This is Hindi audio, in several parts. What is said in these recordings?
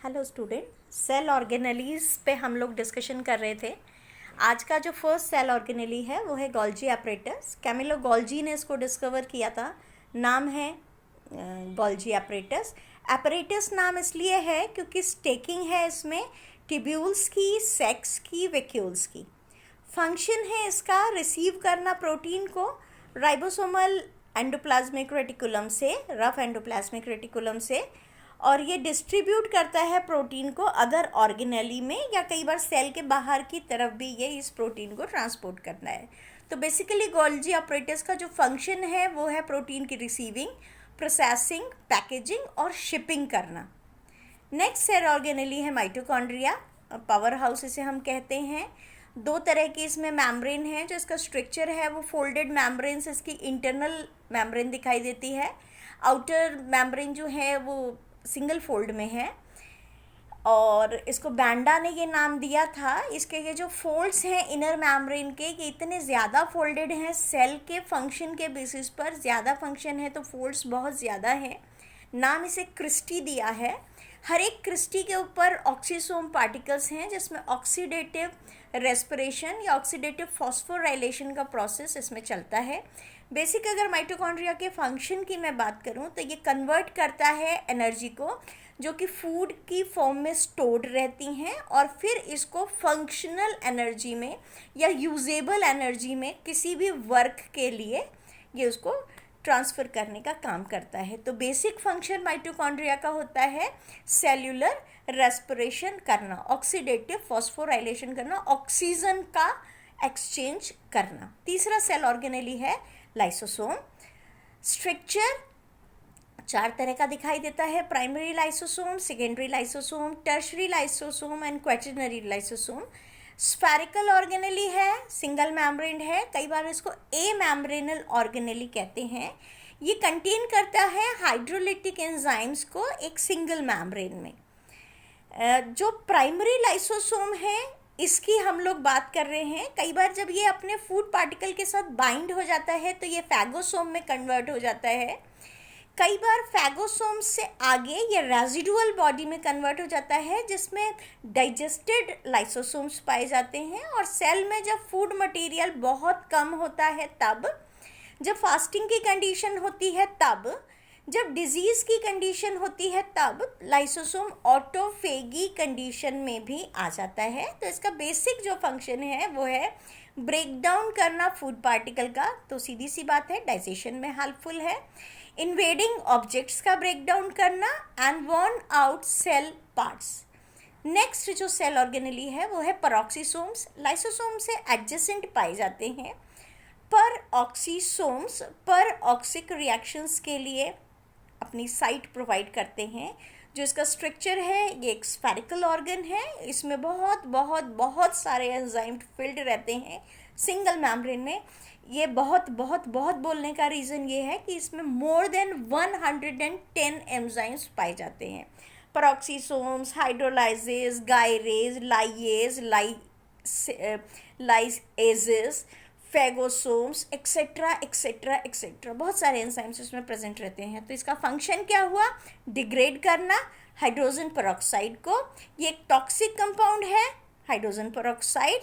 हेलो स्टूडेंट, सेल ऑर्गेनेलीज पे हम लोग डिस्कशन कर रहे थे। आज का जो फर्स्ट सेल ऑर्गेनेली है वो है गोल्जी एपरेटस। कैमिलो गोल्जी ने इसको डिस्कवर किया था। नाम है गोल्जी एपरेटस। एपरेटस नाम इसलिए है क्योंकि स्टेकिंग है इसमें टिब्यूल्स की, सेक्स की, वेक्यूल्स की। फंक्शन है इसका रिसीव करना प्रोटीन को राइबोसोमल एंडोप्लाज्मिक रेटिकुलम से, रफ एंडोप्लाज्मिक रेटिकुलम से, और ये डिस्ट्रीब्यूट करता है प्रोटीन को अदर ऑर्गेनेली में, या कई बार सेल के बाहर की तरफ भी ये इस प्रोटीन को ट्रांसपोर्ट करना है। तो बेसिकली गोल्जी ऑपरेटस का जो फंक्शन है वो है प्रोटीन की रिसीविंग, प्रोसेसिंग, पैकेजिंग और शिपिंग करना। नेक्स्ट सेल ऑर्गेनेली है माइटोकॉन्ड्रिया। पावर हाउस इसे हम कहते हैं। दो तरह की इसमें मैम्ब्रेन है। जो इसका स्ट्रक्चर है वो फोल्डेड मैम्ब्रेन से इसकी इंटरनल मैम्ब्रेन दिखाई देती है। आउटर मैम्ब्रेन जो है वो सिंगल फोल्ड में है, और इसको बैंडा ने ये नाम दिया था। इसके ये जो फोल्ड्स हैं इनर मैम्ब्रेन के, ये इतने ज़्यादा फोल्डेड हैं सेल के फंक्शन के बेसिस पर। ज़्यादा फंक्शन है तो फोल्ड्स बहुत ज़्यादा हैं। नाम इसे क्रिस्टी दिया है। हर एक क्रिस्टी के ऊपर ऑक्सीसोम पार्टिकल्स हैं जिसमें ऑक्सीडेटिव रेस्पिरेशन या ऑक्सीडेटिव फॉस्फोराइलेशन का प्रोसेस इसमें चलता है। बेसिक अगर माइटोकॉन्ड्रिया के फंक्शन की मैं बात करूं तो ये कन्वर्ट करता है एनर्जी को जो कि फूड की फॉर्म में स्टोर्ड रहती हैं, और फिर इसको फंक्शनल एनर्जी में या यूजेबल एनर्जी में किसी भी वर्क के लिए ये उसको ट्रांसफ़र करने का काम करता है। तो बेसिक फंक्शन माइटोकॉन्ड्रिया का होता है सेल्यूलर रेस्पिरेशन करना, ऑक्सीडेटिव फॉस्फोराइलेशन करना, ऑक्सीजन का एक्सचेंज करना। तीसरा सेल ऑर्गेनेली है लाइसोसोम। स्ट्रक्चर चार तरह का दिखाई देता है: primary lysosome, secondary lysosome, tertiary lysosome and quaternary lysosome. Spherical organelle है, सिंगल मैम्ब्रेन है, कई बार इसको ए मैम्ब्रेनल ऑर्गेनेली कहते हैं। ये कंटेन करता है हाइड्रोलिटिक एंजाइम्स को एक सिंगल मैम्ब्रेन में। जो प्राइमरी लाइसोसोम है इसकी हम लोग बात कर रहे हैं। कई बार जब ये अपने फूड पार्टिकल के साथ बाइंड हो जाता है तो ये फैगोसोम में कन्वर्ट हो जाता है। कई बार फैगोसोम से आगे ये रेजिडुअल बॉडी में कन्वर्ट हो जाता है जिसमें डाइजेस्टेड लाइसोसोम्स पाए जाते हैं। और सेल में जब फूड मटेरियल बहुत कम होता है तब, जब फास्टिंग की कंडीशन होती है तब, जब डिजीज़ की कंडीशन होती है तब लाइसोसोम ऑटोफेगी कंडीशन में भी आ जाता है। तो इसका बेसिक जो फंक्शन है वो है ब्रेक डाउन करना फूड पार्टिकल का। तो सीधी सी बात है, डाइजेशन में हेल्पफुल है। इन्वेडिंग ऑब्जेक्ट्स का ब्रेक डाउन करना and worn out cell parts. Next जो सेल ऑर्गेनेली है वो है परऑक्सीसोम्स। लाइसोसोम से एडजेसेंट पाए जाते हैं। पर ऑक्सीसोम्स पर ऑक्सिक रिएक्शंस के लिए अपनी साइट प्रोवाइड करते हैं। जो इसका स्ट्रक्चर है ये एक स्फेरिकल ऑर्गन है। इसमें बहुत बहुत बहुत सारे एंजाइम फिल्ड रहते हैं सिंगल मैम्ब्रेन में। ये बहुत बहुत बहुत बोलने का रीज़न ये है कि इसमें मोर देन 110 एंजाइम्स पाए जाते हैं। Peroxisomes, hydrolases, gyrase, lyase, lyases, phagosomes, etcetera etcetera etcetera, बहुत सारे एंजाइम्स इसमें प्रेजेंट रहते हैं। तो इसका फंक्शन क्या हुआ? डिग्रेड करना हाइड्रोजन पेरोक्साइड को। ये एक टॉक्सिक कंपाउंड है हाइड्रोजन पेरोक्साइड,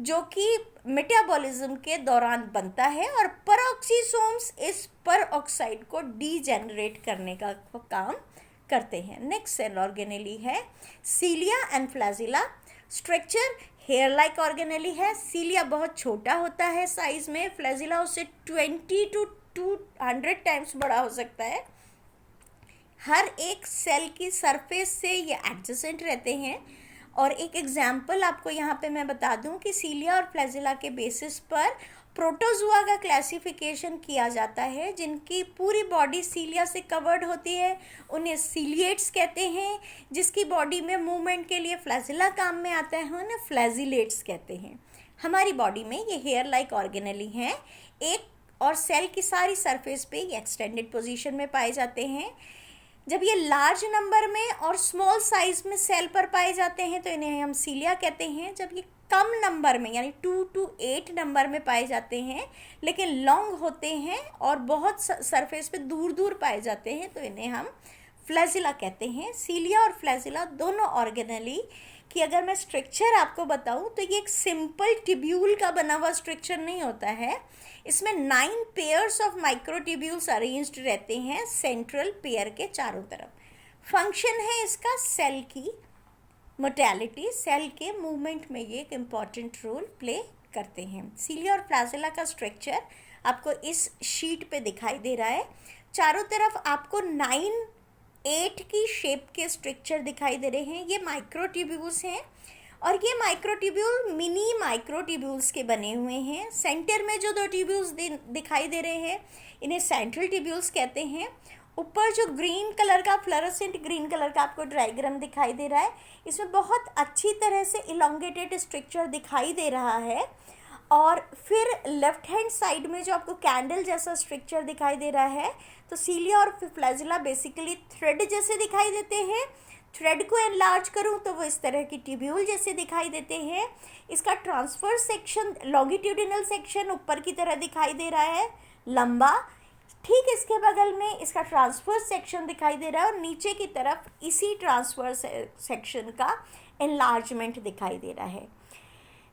जो कि मेटाबॉलिज्म के दौरान बनता है, और परऑक्सीसोम्स इस परऑक्साइड को डीजेनरेट करने का काम करते हैं। नेक्स्ट सेल ऑर्गेनेली है cilia and flagella. Structure hair like organelle है। सीलिया बहुत छोटा होता है साइज में, फ्लैजिला उससे 20 to 200 टाइम्स बड़ा हो सकता है। हर एक सेल की सरफेस से ये एडजेसेंट रहते हैं। और एक एग्जाम्पल आपको यहाँ पे मैं बता दूँ कि सीलिया और फ्लैजिला के बेसिस पर प्रोटोजुआ का क्लासिफिकेशन किया जाता है। जिनकी पूरी बॉडी सीलिया से कवर्ड होती है उन्हें सीलिएट्स कहते हैं। जिसकी बॉडी में मूवमेंट के लिए फ्लैजिला काम में आता है उन्हें फ्लैजिलेट्स कहते हैं। हमारी बॉडी में ये हेयर लाइक ऑर्गेनेली हैं एक, और सेल की सारी सरफेस पे ये एक्सटेंडेड पोजीशन में पाए जाते हैं। जब ये लार्ज नंबर में और स्मॉल साइज में सेल पर पाए जाते हैं तो इन्हें हम सीलिया कहते हैं। जब ये कम नंबर में यानी 2 to 8 नंबर में पाए जाते हैं लेकिन लॉन्ग होते हैं और बहुत सरफेस पे दूर दूर पाए जाते हैं तो इन्हें हम फ्लैजिला कहते हैं। सीलिया और फ्लैजिला दोनों ऑर्गेनेली कि अगर मैं स्ट्रक्चर आपको बताऊं तो ये एक सिंपल ट्यूब्यूल का बना हुआ स्ट्रक्चर नहीं होता है। इसमें 9 पेयर्स ऑफ माइक्रोट्यूब्यूल्स अरेंज्ड रहते हैं सेंट्रल पेयर के चारों तरफ। फंक्शन है इसका सेल की मोटेलिटी, सेल के मूवमेंट में ये एक इम्पॉर्टेंट रोल प्ले करते हैं। सीलिया और फ्लैजिला का स्ट्रक्चर आपको इस शीट पे दिखाई दे रहा है। चारों तरफ आपको 8 की शेप के स्ट्रक्चर दिखाई दे रहे हैं। ये माइक्रोट्यूब्यूल्स हैं और ये माइक्रोट्यूब्यूल मिनी माइक्रोट्यूब्यूल्स के बने हुए हैं। सेंटर में जो 2 ट्यूब्यूल्स दिखाई दे रहे हैं इन्हें सेंट्रल ट्यूब्यूल्स कहते हैं। ऊपर जो ग्रीन कलर का फ्लोरोसेंट ग्रीन कलर का आपको डायग्राम दिखाई दे रहा है, इसमें बहुत अच्छी तरह से इलोंगेटेड स्ट्रक्चर दिखाई दे रहा है। और फिर लेफ्ट हैंड साइड में जो आपको कैंडल जैसा स्ट्रक्चर दिखाई दे रहा है, तो सीलिया और फ्लैजिला बेसिकली थ्रेड जैसे दिखाई देते हैं। थ्रेड को एनलार्ज करूं तो वो इस तरह की ट्यूब्यूल जैसे दिखाई देते हैं। इसका ट्रांसफर्स सेक्शन, लॉन्गिट्यूडिनल सेक्शन ऊपर की तरह दिखाई दे रहा है लंबा। ठीक इसके बगल में इसका ट्रांसफर्स सेक्शन दिखाई दे रहा है और नीचे की तरफ इसी ट्रांसफर्स सेक्शन का एनलार्जमेंट दिखाई दे रहा है।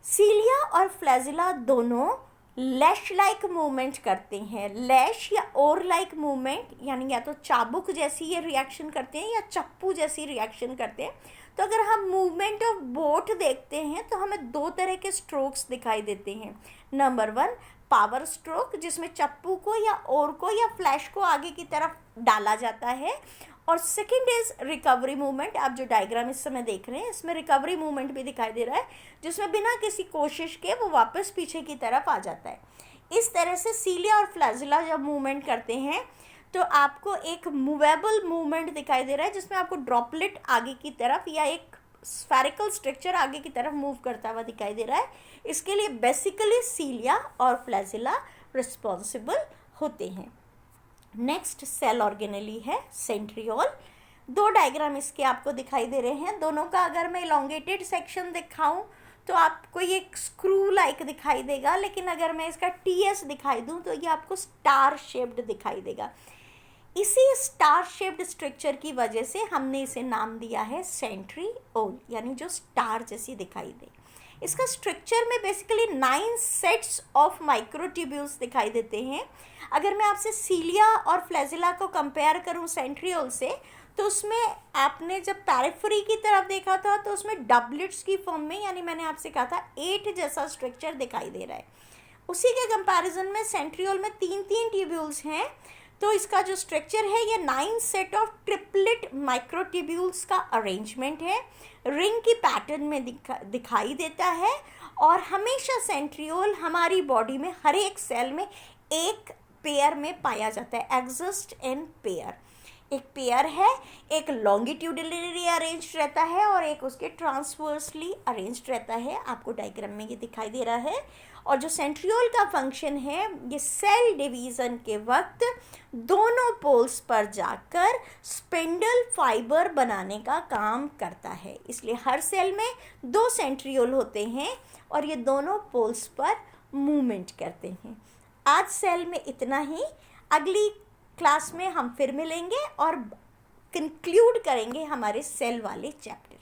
सीलिया और फ्लैजिला दोनों लैश लाइक मूवमेंट करते हैं। लैश या ओर लाइक मूवमेंट, यानी या तो चाबुक जैसी ये रिएक्शन करते हैं या चप्पू जैसी रिएक्शन करते हैं। तो अगर हम मूवमेंट ऑफ बोट देखते हैं तो हमें 2 तरह के स्ट्रोक्स दिखाई देते हैं। नंबर 1 पावर स्ट्रोक, जिसमें चप्पू को या ओर को या फ्लैश को आगे की तरफ डाला जाता है। और सेकंड इज रिकवरी मूवमेंट। आप जो डायग्राम इस समय देख रहे हैं इसमें रिकवरी मूवमेंट भी दिखाई दे रहा है, जिसमें बिना किसी कोशिश के वो वापस पीछे की तरफ आ जाता है। इस तरह से सीलिया और फ्लैजिला जब मूवमेंट करते हैं तो आपको एक मूवेबल मूवमेंट दिखाई दे रहा है, जिसमें आपको ड्रॉपलेट आगे की तरफ या एक स्फेरिकल स्ट्रक्चर आगे की तरफ मूव करता हुआ दिखाई दे रहा है। इसके लिए बेसिकली सीलिया और फ्लैजिला रिस्पॉन्सिबल होते हैं। नेक्स्ट सेल ऑर्गेनेली है सेंट्रियोल। 2 डायग्राम इसके आपको दिखाई दे रहे हैं। दोनों का अगर मैं इलोंगेटेड सेक्शन दिखाऊं तो आपको ये स्क्रू लाइक दिखाई देगा, लेकिन अगर मैं इसका टीएस दिखाई दूं तो ये आपको स्टार शेप्ड दिखाई देगा। इसी स्टार शेप्ड स्ट्रक्चर की वजह से हमने इसे नाम दिया है सेंट्रियोल, यानी जो स्टार जैसी दिखाई दे। इसका स्ट्रक्चर में बेसिकली 9 सेट्स ऑफ माइक्रोट्यूब्यूल्स दिखाई देते हैं। अगर मैं आपसे सीलिया और फ्लैजिला को कंपेयर करूं सेंट्रियोल से, तो उसमें आपने जब पेरिफेरी की तरफ देखा था तो उसमें डबलेट्स की फॉर्म में, यानी मैंने आपसे कहा था 8 जैसा स्ट्रक्चर दिखाई दे रहा है। उसी के कंपैरिजन में सेंट्रियोल में 3 ट्यूब्यूल्स हैं। तो इसका जो स्ट्रक्चर है ये 9 सेट ऑफ ट्रिपलेट माइक्रोट्यूब्यूल्स का अरेंजमेंट है। रिंग की पैटर्न में दिखाई देता है और हमेशा सेंट्रियोल हमारी बॉडी में हर एक सेल में एक पेयर में पाया जाता है, एग्जिस्ट इन पेयर। एक पेयर है, एक लॉन्गिट्यूडिनली अरेंज्ड रहता है और एक उसके ट्रांसवर्सली अरेंज्ड रहता है। आपको डायग्राम में ये दिखाई दे रहा है। और जो सेंट्रियोल का फंक्शन है, ये सेल डिवीज़न के वक्त दोनों पोल्स पर जाकर स्पिंडल फाइबर बनाने का काम करता है। इसलिए हर सेल में 2 सेंट्रियोल होते हैं और ये दोनों पोल्स पर मूवमेंट करते हैं। आज सेल में इतना ही। अगली क्लास में हम फिर मिलेंगे और कंक्लूड करेंगे हमारे सेल वाले चैप्टर।